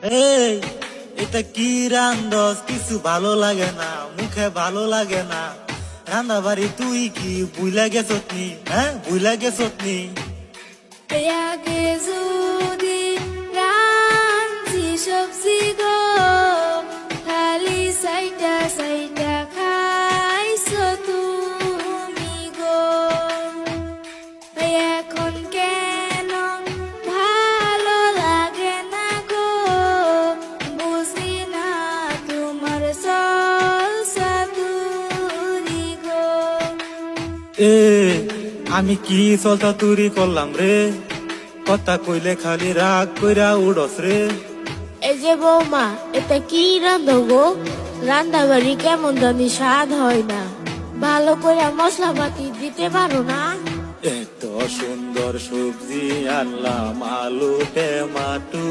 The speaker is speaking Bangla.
এই এটা কি রান্ধস? কিছু ভালো লাগে না, মুখে ভালো লাগে না। রান্না বাড়ি তুই কি বুইলা গেছত নি? হ্যাঁ, বুইলা গেছত নি? আগে যদি রাঁধছি সবজি গো, খালি সাইটা সাইটা খাইছো তুমি গো। এখন কেন ভালো লাগে না গো, বুঝি না তোমার চলছা তুরি গো। এ আমি কি চলতা তুরি করলাম রে? কথা কইলে খালি রাগ কইরা উড়স রে। এই যে বৌমা, এটা কি রান্ধো গো? রান্না বাড়ি কেমন জানি স্বাদ হয় না, ভালো করে মশলা পাতি দিতে পারো না? এত সুন্দর সবজি আনলাম, আলু টমাটো